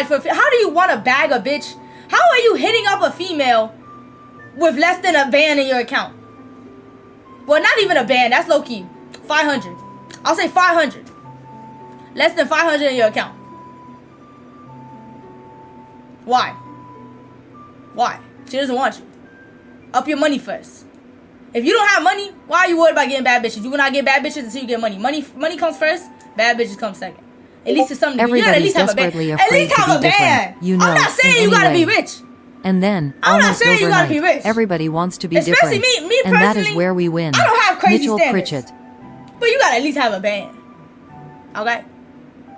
How do you want to bag a bitch? How are you hitting up a female with less than a band in your account? Well, not even a band. That's low key. 500. I'll say 500. Less than 500 in your account. Why? Why? She doesn't want you. Up your money first. If you don't have money, why are you worried about getting bad bitches? You will not get bad bitches until you get money. Money comes first. Bad bitches come second. At least to some degree. You gotta at least have a band. At least have a band. You know, I'm not saying you gotta be rich. And then, I'm not saying you gotta be rich. Everybody wants to be especially different. me personally. And that is where we win. I don't have crazy Mitchell standards. Pritchett. But you gotta at least have a band. Okay?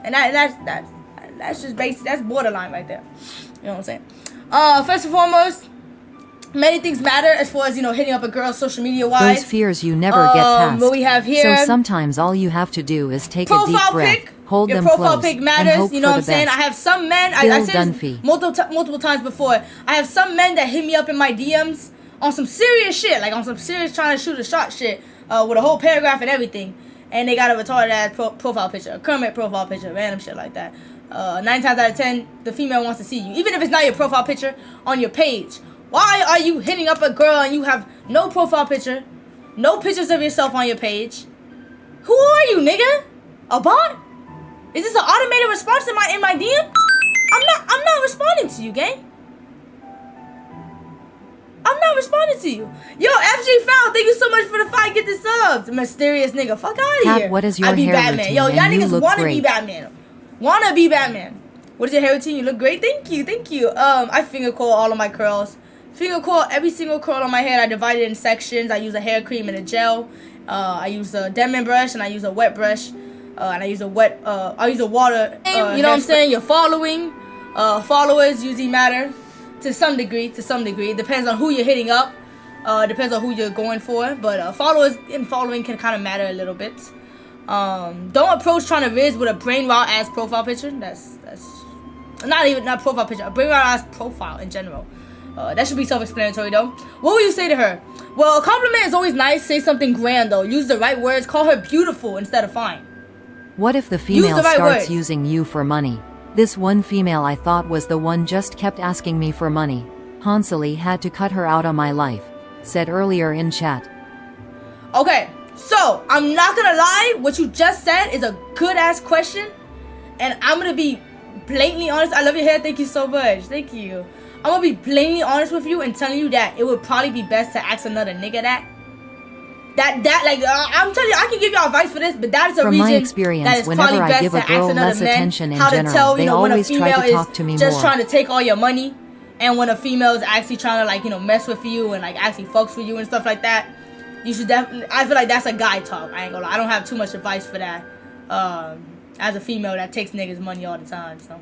And that's just basic. That's borderline right there. You know what I'm saying? First and foremost, many things matter as far as, you know, hitting up a girl social media wise. Those fears you never get past. What we have here. So sometimes all you have to do is take a deep breath, hold your them profile close, pic matters, and hope you know for what I'm the saying? best. I have some men, I said this multiple times before. I have some men that hit me up in my DMs on some serious shit, like on some serious trying to shoot a shot shit, with a whole paragraph and everything. And they got a retarded ass profile picture, a Kermit profile picture, random shit like that. 9 times out of 10, the female wants to see you. Even if it's not your profile picture on your page. Why are you hitting up a girl and you have no profile picture, no pictures of yourself on your page? Who are you, nigga? A bot? Is this an automated response in my DM? I'm not responding to you, gang. I'm not responding to you. Yo, FG Foul, thank you so much for the 5 get the subs. Mysterious nigga, fuck out of here. What is your hair Batman. routine? Yo, y'all niggas wanna great. be Batman. Wanna be Batman. What is your hair routine? You look great. Thank you. I finger coil all of my curls. Finger coil every single curl on my head. I divide it in sections. I use a hair cream and a gel. I use a Denman brush and I use a wet brush. And I use a water. You know what I'm saying? Your followers usually matter to some degree. It depends on who you're hitting up. Depends on who you're going for. But followers and following can kind of matter a little bit. Don't approach trying to Rizz with a brain rot ass profile picture. That's not profile picture. A brain rot ass profile in general. That should be self-explanatory though. What would you say to her? Well, a compliment is always nice. Say something grand though. Use the right words. Call her beautiful instead of fine. What if the female starts using you for money? This one female I thought was the one just kept asking me for money. Hansely had to cut her out of my life. Said earlier in chat. Okay, so I'm not gonna lie. What you just said is a good ass question. And I'm gonna be blatantly honest. I love your hair. Thank you so much. Thank you. I'm gonna be blatantly honest with you and telling you that it would probably be best to ask another nigga that I'm telling you, I can give you advice for this, but that is a reason. From my experience, that it's whenever I give a girl less attention in general, they always try to talk to me more. Just trying to take all your money, and when a female is actually trying to mess with you and actually fucks with you and stuff like that, you should definitely. I feel like that's a guy talk. I ain't gonna lie. I don't have too much advice for that. As a female that takes niggas money all the time, so.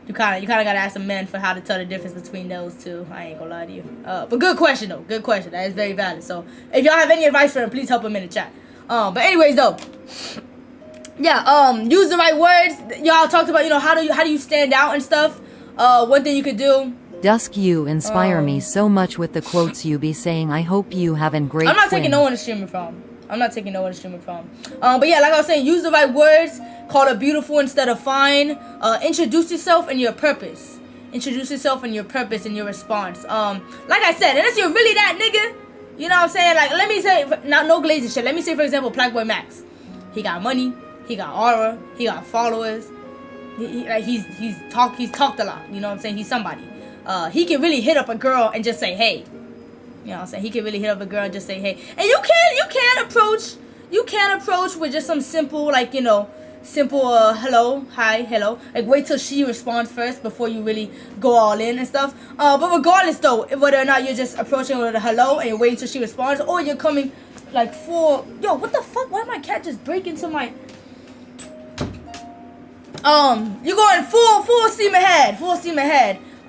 You kind of gotta ask some men for how to tell the difference between those two. I ain't gonna lie to you. But good question though. Good question. That is very valid. So if y'all have any advice for them, please help them in the chat. But anyways though, yeah. Use the right words. Y'all talked about how do you stand out and stuff. One thing you could do. Dusk, you inspire me so much with the quotes you be saying. I hope you have a great. I'm not taking no one to streaming from. But yeah, like I was saying, use the right words. Call her beautiful instead of fine. Introduce yourself and your purpose. Introduce yourself and your purpose and your response. Like I said, unless you're really that nigga, you know what I'm saying? Like, let me say, no glazing shit. Let me say, for example, Blackboy Max. He got money. He got aura. He got followers. He's talked a lot. You know what I'm saying? He's somebody. He can really hit up a girl and just say, hey. You know what I'm saying? He can really hit up a girl and just say, hey. And you can approach with just some simple, hello, hi, hello. Like, wait till she responds first before you really go all in and stuff. But regardless, though, whether or not you're just approaching with a hello and you're waiting till she responds, or you're coming, full... Yo, what the fuck? Why my cat just break into my... You're going full steam ahead.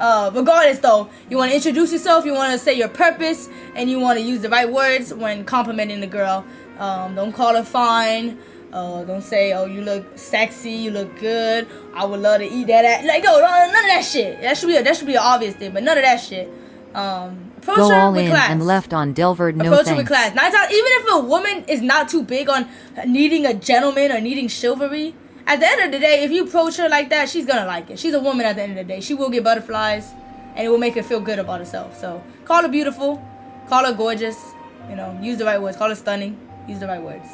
Regardless though, you want to introduce yourself, you want to say your purpose, and you want to use the right words when complimenting the girl. Don't call her fine. Don't say, oh, you look sexy, you look good, I would love to eat that. None of that shit. That should be an obvious thing, but none of that shit. Approach Go her all with in class. And left on Delvert, no approach thanks. Her with class. 9 times, even if a woman is not too big on needing a gentleman or needing chivalry, at the end of the day, if you approach her like that, she's gonna like it. She's a woman at the end of the day. She will get butterflies, and it will make her feel good about herself. So call her beautiful, call her gorgeous. You know, use the right words. Call her stunning. Use the right words.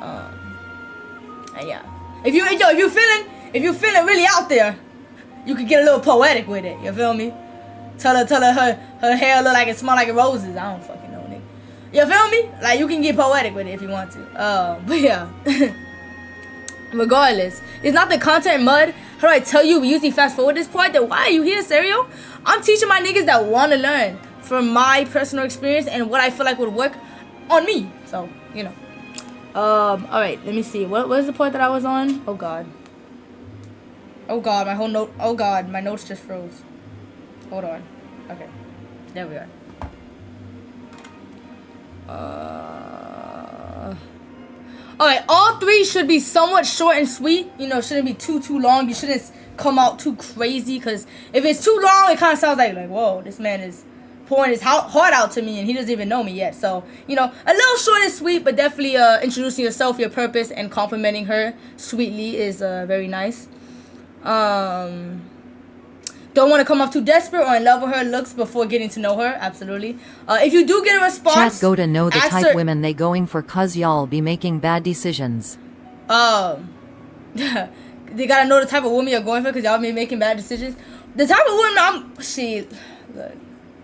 And yeah, if you feeling really out there, you could get a little poetic with it. You feel me? Tell her her hair look like it smell like roses. I don't fucking know, nigga. You feel me? Like, you can get poetic with it if you want to. But yeah. Regardless, it's not the content mud. How do I tell you? We usually fast forward this part. Then why are you here, Serial? I'm teaching my niggas that want to learn from my personal experience and what I feel like would work on me. So, you know. All right. Let me see. What was the part that I was on? Oh God. Oh God. My whole note. Oh God. My notes just froze. Hold on. Okay. There we are. Alright, all three should be somewhat short and sweet. You know, shouldn't be too long. You shouldn't come out too crazy, because if it's too long, it kind of sounds like, whoa, this man is pouring his heart out to me and he doesn't even know me yet. So, you know, a little short and sweet, but definitely introducing yourself, your purpose, and complimenting her sweetly is very nice. Don't want to come off too desperate or in love with her looks before getting to know her. Absolutely. If you do get a response, chat go to know the type women they going for, cause y'all be making bad decisions. They gotta know the type of woman you're going for, because y'all be making bad decisions. The type of woman look.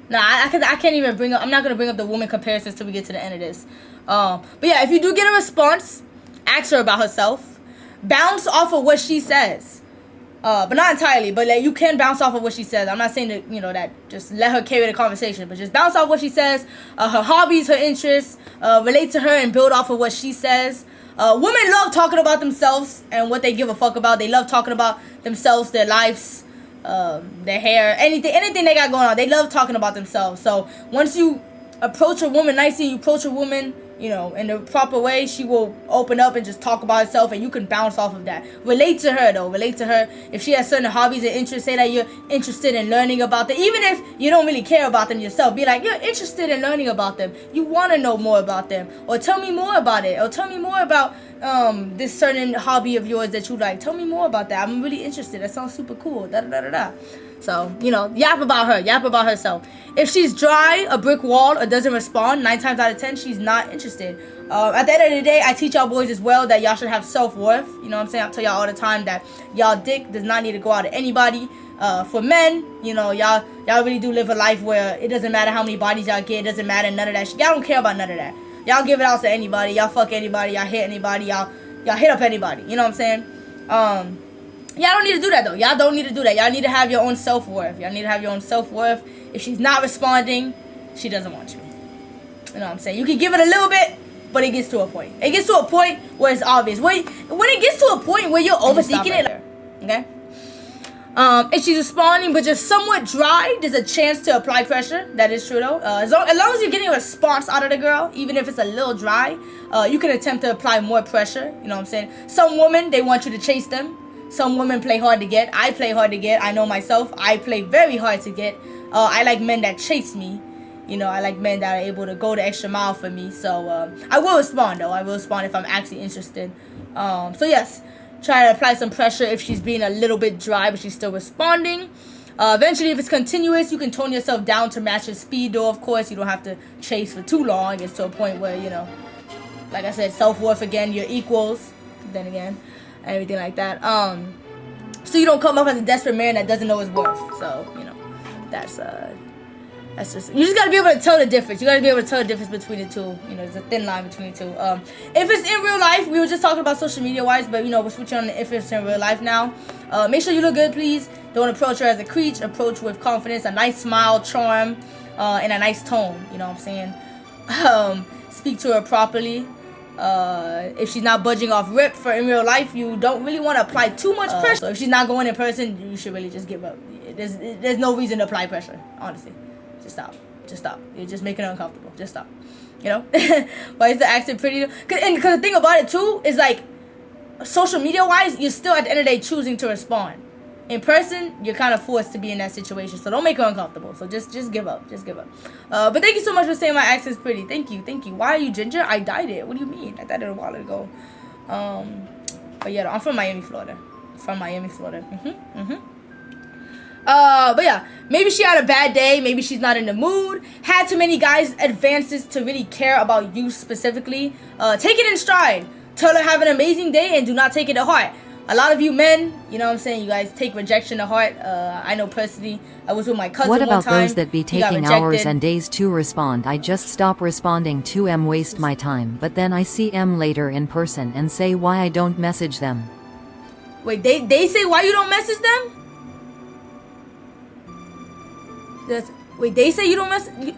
Nah, I can't even bring up. I'm not gonna bring up the woman comparisons till we get to the end of this. But yeah, if you do get a response, ask her about herself. Bounce off of what she says. But not entirely, but like, you can bounce off of what she says. I'm not saying that, you know, that just let her carry the conversation, but just bounce off what she says, her hobbies, her interests, relate to her and build off of what she says. Women love talking about themselves and what they give a fuck about. They love talking about themselves, their lives, their hair, anything they got going on. They love talking about themselves. So once you approach a woman nicely, you approach a woman, you know, in the proper way, she will open up and just talk about herself, and you can bounce off of that. Relate to her, though. Relate to her. If she has certain hobbies and interests, say that you're interested in learning about them. Even if you don't really care about them yourself, be like, you're interested in learning about them. You want to know more about them. Or tell me more about it. Or tell me more about this certain hobby of yours that you like. Tell me more about that. I'm really interested. That sounds super cool. Da-da-da-da-da. So, you know, yap about her. Yap about herself. If she's dry, a brick wall, or doesn't respond, 9 times out of 10, she's not interested. At the end of the day, I teach y'all boys as well that y'all should have self-worth. You know what I'm saying? I tell y'all all the time that y'all dick does not need to go out to anybody. For men, you know, y'all really do live a life where it doesn't matter how many bodies y'all get. It doesn't matter none of that shit. Y'all don't care about none of that. Y'all give it out to anybody. Y'all fuck anybody. Y'all hit anybody. Y'all hit up anybody. You know what I'm saying? Y'all don't need to do that, though. Y'all don't need to do that. Y'all need to have your own self-worth. Y'all need to have your own self-worth. If she's not responding, she doesn't want you. You know what I'm saying? You can give it a little bit, but it gets to a point. It gets to a point where it's obvious. When it gets to a point where you're overthinking it, okay? If she's responding but just somewhat dry, there's a chance to apply pressure. That is true, though. As long as you're getting a response out of the girl, even if it's a little dry, you can attempt to apply more pressure. You know what I'm saying? Some women, they want you to chase them. Some women play hard to get. I play hard to get. I know myself. I play very hard to get. I like men that chase me. You know, I like men that are able to go the extra mile for me. So, I will respond, though. I will respond if I'm actually interested. So, yes. Try to apply some pressure if she's being a little bit dry, but she's still responding. Eventually, if it's continuous, you can tone yourself down to match your speed, though. Of course, you don't have to chase for too long. It gets to a point where, you know, like I said, self-worth again, you're equals. Then again. Everything like that. So you don't come off as a desperate man that doesn't know his worth. So, you know, that's just, you just gotta be able to tell the difference. You gotta be able to tell the difference between the two. You know, there's a thin line between the two. If it's in real life, we were just talking about social media wise, but you know, we're switching on the if it's in real life now. Make sure you look good, please. Don't approach her as a creech. Approach with confidence, a nice smile, charm, and a nice tone. You know what I'm saying? Speak to her properly. If she's not budging off rip for in real life, you don't really want to apply too much pressure. So if she's not going in person, you should really just give up. There's no reason to apply pressure, honestly. Just stop. You're just making her uncomfortable. Just stop. You know? Why is the accent pretty? Because the thing about it too is, like, social media wise, you're still at the end of the day choosing to respond. In person, you're kind of forced to be in that situation, so don't make her uncomfortable. So just give up. But thank you so much for saying my accent's pretty. Thank you. Why are you ginger? I dyed it. What do you mean? I dyed it a while ago. But But yeah, I'm from Miami, Florida. From Miami, Florida. But yeah, maybe she had a bad day. Maybe she's not in the mood. Had too many guys advances to really care about you specifically. Take it in stride. Tell her have an amazing day and do not take it to heart. A lot of you men, you know what I'm saying, you guys take rejection to heart. I know personally, I was with my cousin one time. What about those that be taking hours and days to respond? I just stop responding to M, waste my time, but then I see M later in person and say why I don't message them. Wait, they say why you don't message them? Wait, they say you don't message?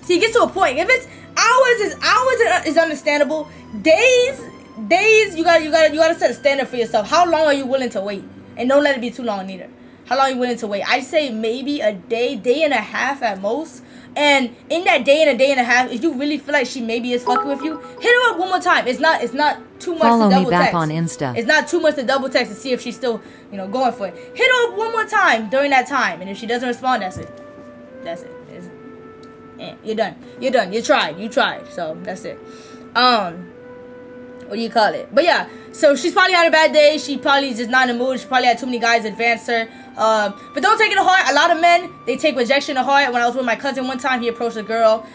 See, it gets to a point. If it's hours is understandable. Days, you gotta set a standard for yourself. How long are you willing to wait? And don't let it be too long either. How long are you willing to wait? I'd say maybe a day and a half at most. And in that day and a half, if you really feel like she maybe is fucking with you, hit her up one more time. It's not too much Follow to double me back text. On Insta. It's not too much to double text to see if she's still, going for it. Hit her up one more time during that time. And if she doesn't respond, that's it. You're done. You tried. So that's it. What do you call it? But yeah, so she's probably had a bad day. She probably just not in the mood. She probably had too many guys advance her. But don't take it to heart. A lot of men, they take rejection to heart. When I was with my cousin one time, he approached a girl.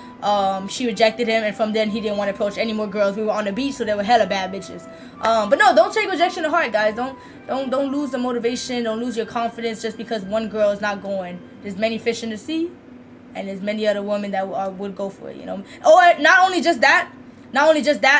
She rejected him, and from then he didn't want to approach any more girls. We were on the beach, so there were hella bad bitches. But no, don't take rejection to heart, guys. Don't lose the motivation. Don't lose your confidence just because one girl is not going. There's many fish in the sea, and there's many other women that would go for it. Or not only just that,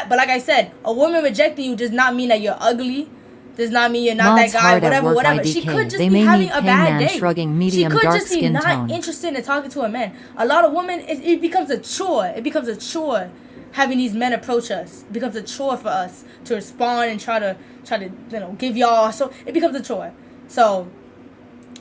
but like I said, a woman rejecting you does not mean that you're ugly. Does not mean you're not that guy. Whatever. She could just be having a bad day. She could just be not interested in talking to a man. A lot of women, it becomes a chore. It becomes a chore having these men approach us. It becomes a chore for us to respond and try to give y'all. So it becomes a chore. So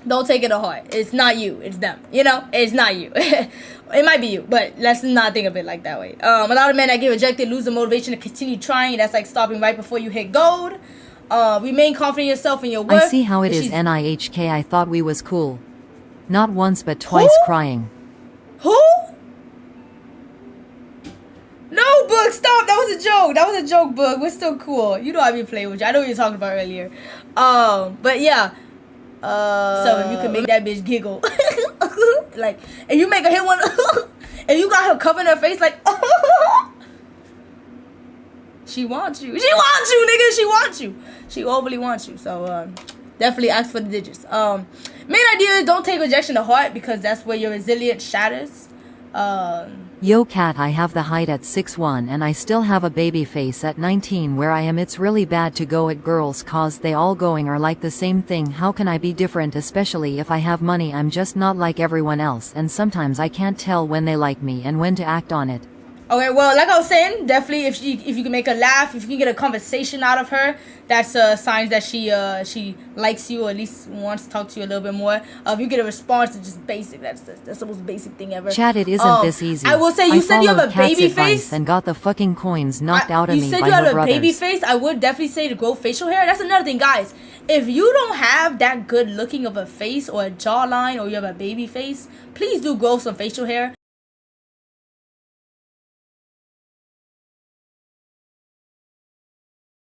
don't take it to heart. It's not you. It's them. It's not you. It might be you, but let's not think of it like that way. A lot of men that get rejected lose the motivation to continue trying. That's like stopping right before you hit gold. Remain confident in yourself and your worth. I see how it is. NIHK, I thought we was cool. Not once, but twice. Who? Crying. Who? No, Book, stop. That was a joke, Book. We're still cool. You know I be playing with you. I know what you were talking about earlier. But yeah. So if you can make that bitch giggle. Like, if you make her hit one, and you got her covering her face like, she wants you. She wants you, nigga. She wants you. She overly wants you. So, definitely ask for the digits. Main idea is don't take rejection to heart because that's where your resilience shatters. Yo cat, I have the height at 6'1" and I still have a baby face at 19 where I am. It's really bad to go at girls cause they all going are like the same thing. How can I be different, especially if I have money? I'm just not like everyone else, and sometimes I can't tell when they like me and when to act on it. Okay, well, like I was saying, definitely if you can make her laugh, if you can get a conversation out of her, that's signs that she likes you or at least wants to talk to you a little bit more. If you get a response to just basic, that's the most basic thing ever. Chat, it isn't this easy. I will say, you said you have a baby face and got the fucking coins knocked out of me by her brothers. You said you have a baby face. I would definitely say to grow facial hair. That's another thing, guys. If you don't have that good looking of a face or a jawline or you have a baby face, please do grow some facial hair.